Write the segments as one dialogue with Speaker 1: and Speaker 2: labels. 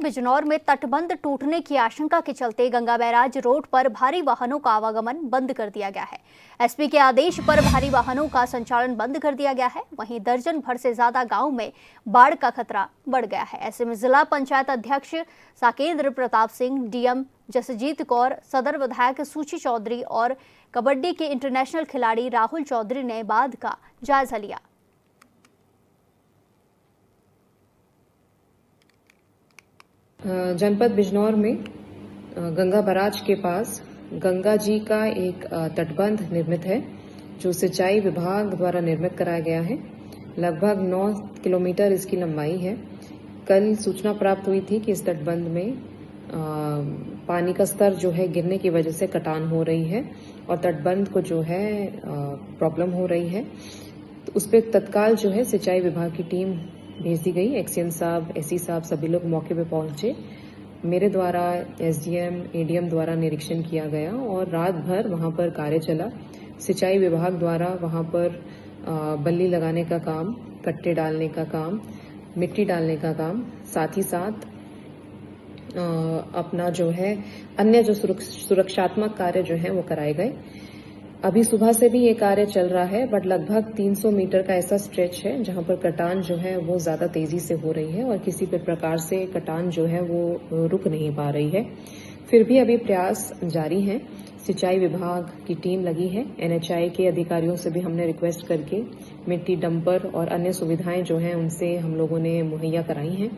Speaker 1: बिजनौर में तटबंध टूटने की आशंका के चलते गंगा बैराज रोड पर भारी वाहनों का आवागमन बंद कर दिया गया है। एसपी के आदेश पर भारी वाहनों का संचालन बंद कर दिया गया है। वहीं दर्जन भर से ज्यादा गांव में बाढ़ का खतरा बढ़ गया है। ऐसे में जिला पंचायत अध्यक्ष साकेंद्र प्रताप सिंह, डीएम जसजीत कौर, सदर विधायक सूची चौधरी और कबड्डी के इंटरनेशनल खिलाड़ी राहुल चौधरी ने बाढ़ का जायजा लिया।
Speaker 2: जनपद बिजनौर में गंगा बैराज के पास गंगा जी का एक तटबंध निर्मित है, जो सिंचाई विभाग द्वारा निर्मित कराया गया है। लगभग 9 किलोमीटर इसकी लंबाई है। कल सूचना प्राप्त हुई थी कि इस तटबंध में पानी का स्तर जो है गिरने की वजह से कटान हो रही है और तटबंध को जो है प्रॉब्लम हो रही है। तो उस पर तत्काल जो है सिंचाई विभाग की टीम भेज दी गई। एक्सीएन साहब, एससी साहब सभी लोग मौके पे पहुंचे। मेरे द्वारा एसडीएम, एडीएम द्वारा निरीक्षण किया गया और रात भर वहां पर कार्य चला। सिंचाई विभाग द्वारा वहां पर बल्ली लगाने का काम, कट्टे डालने का काम, मिट्टी डालने का काम, साथ ही साथ अपना जो है अन्य जो सुरक्षात्मक कार्य जो है वो कराए गए। अभी सुबह से भी ये कार्य चल रहा है, बट लगभग 300 मीटर का ऐसा स्ट्रेच है जहां पर कटान जो है वो ज्यादा तेजी से हो रही है और किसी भी प्रकार से कटान जो है वो रुक नहीं पा रही है। फिर भी अभी प्रयास जारी है। सिंचाई विभाग की टीम लगी है। एनएचआई के अधिकारियों से भी हमने रिक्वेस्ट करके मिट्टी डंपर और अन्य सुविधाएं जो हैं उनसे हम लोगों ने मुहैया कराई हैं।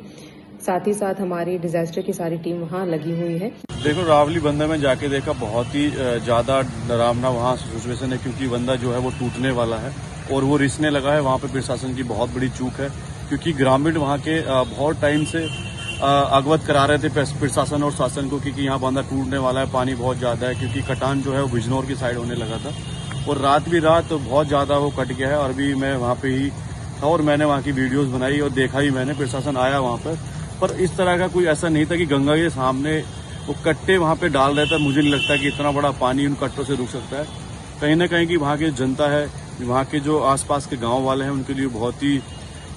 Speaker 2: साथ ही साथ हमारी डिजास्टर की सारी टीम वहां लगी हुई है।
Speaker 3: देखो, रावली बंदा में जाके देखा, बहुत ही ज्यादा डरावना वहाँ सिचुएशन है, क्योंकि बंदा जो है वो टूटने वाला है और वो रिसने लगा है। वहाँ पे प्रशासन की बहुत बड़ी चूक है, क्योंकि ग्रामीण वहाँ के बहुत टाइम से अवगत करा रहे थे प्रशासन और शासन को कि यहाँ बंदा टूटने वाला है, पानी बहुत ज्यादा है, क्योंकि कटान जो है वो बिजनौर की साइड होने लगा था और रात भी रात बहुत ज्यादा वो कट गया है। और भी मैं वहाँ पे ही था और मैंने वहाँ की वीडियोज बनाई और देखा ही मैंने, प्रशासन आया वहाँ पर इस तरह का कोई ऐसा नहीं था कि गंगा के सामने वो कट्टे वहां पे डाल रहे थे। मुझे नहीं लगता कि इतना बड़ा पानी उन कट्टों से रुक सकता है। कहीं ना कहीं की वहां की जनता है, वहां के जो आसपास के गांव वाले हैं, उनके लिए बहुत ही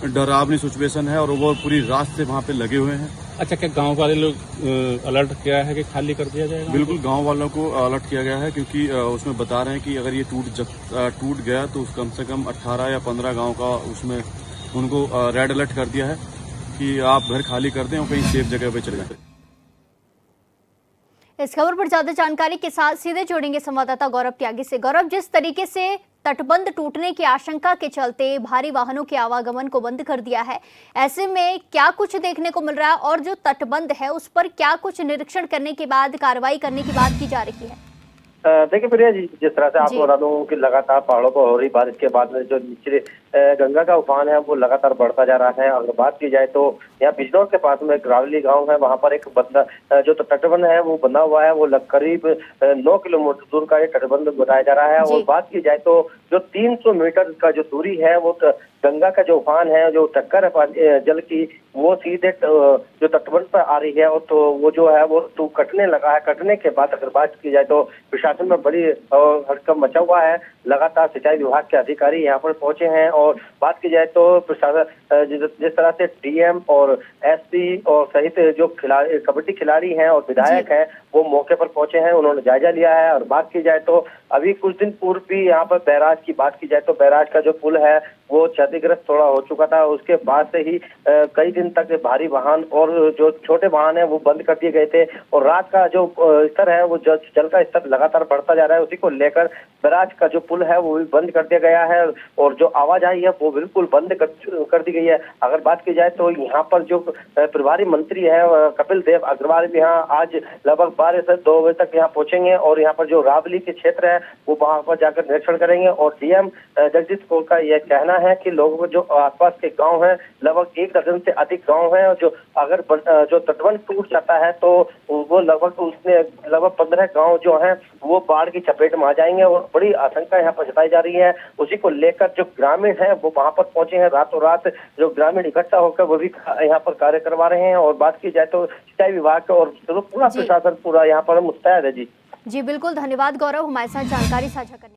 Speaker 3: डरावनी सिचुएशन है और वो पूरी रात से वहां पे लगे हुए हैं।
Speaker 4: अच्छा, क्या गांव वाले लोग अलर्ट किया है कि खाली कर दिया जाएगा?
Speaker 3: बिल्कुल, गांव वालों को अलर्ट किया गया है, क्योंकि उसमें बता रहे हैं कि अगर ये टूट गया तो कम से कम 18 या 15 गाँव का उसमें उनको रेड अलर्ट कर दिया है कि आप घर खाली कर दें और कहीं सेफ जगह पे चले जाएं।
Speaker 1: इस खबर पर ज्यादा जानकारी के साथ सीधे जोड़ेंगे संवाददाता गौरव त्यागी से। गौरव, जिस तरीके से तटबंध टूटने की आशंका के चलते भारी वाहनों के आवागमन को बंद कर दिया है, ऐसे में क्या कुछ देखने को मिल रहा है और जो तटबंध है उस पर क्या कुछ निरीक्षण करने के बाद कार्रवाई करने की बात की जा रही है?
Speaker 5: देखिए प्रिया जी, जिस तरह से आपको बता दूं कि लगातार पहाड़ों पर हो रही बारिश के बाद में जो निचले गंगा का उफान है वो लगातार बढ़ता जा रहा है। अगर बात की जाए तो यहाँ बिजनौर के पास में ग्रावली गांव है, वहां पर एक बंदा जो तटबंध है वो बना हुआ है। वो करीब 9 किलोमीटर दूर का ये तटबंध बताया जा रहा है। और बात की जाए तो जो 300 मीटर का जो दूरी है वो गंगा का जो उफान है, जो टक्कर है जल की, वो सीधे जो तटबंध पर आ रही है और तो वो जो है वो तो कटने लगा है। कटने के बाद अगर बात की जाए तो प्रशासन में बड़ी हड़कंप मचा हुआ है। लगातार सिंचाई विभाग के अधिकारी यहाँ पर पहुंचे हैं और बात की जाए तो प्रशासन जिस तरह से डीएम और एसपी और सहित जो कबड्डी खिलाड़ी हैं और विधायक हैं वो मौके पर पहुंचे हैं, उन्होंने जायजा लिया है। और बात की जाए तो अभी कुछ दिन पूर्व भी यहाँ पर बैराज की बात की जाए तो बैराज का जो पुल है वो क्षतिग्रस्त थोड़ा हो चुका था। उसके बाद से ही कई दिन तक भारी वाहन और जो छोटे वाहन है वो बंद कर दिए गए थे और रात का जो स्तर है वो जल का स्तर लगातार बढ़ता जा रहा है। उसी को लेकर बैराज का जो पुल है वो भी बंद कर दिया गया है और जो आवाजाही है वो बिल्कुल बंद कर दी गई है। अगर बात की जाए तो यहाँ पर जो प्रभारी मंत्री है कपिल देव अग्रवाल भी यहाँ आज लगभग 12 से 2 बजे तक यहाँ पहुंचेंगे और यहाँ पर जो रावली के क्षेत्र है वो वहां पर जाकर निरीक्षण करेंगे। और डीएम जगजीत कौर का यह कहना है कि लोगों को जो आसपास के गांव हैं, लगभग 1 दर्जन से अधिक गांव हैं, और जो अगर जो तटबंध टूट जाता है तो वो लगभग 15 गांव जो हैं वो बाढ़ की चपेट में आ जाएंगे और बड़ी आशंका यहाँ पर जताई जा रही है। उसी को लेकर जो ग्रामीण है वो वहां पर पहुंचे हैं। रातों रात जो ग्रामीण इकट्ठा होकर वो भी यहाँ पर कार्य करवा रहे हैं। और बात की जाए तो सिंचाई विभाग और पूरा प्रशासन पूरा यहाँ पर मुस्तैद है। जी
Speaker 1: बिल्कुल, धन्यवाद गौरव हमारे साथ जानकारी साझा करने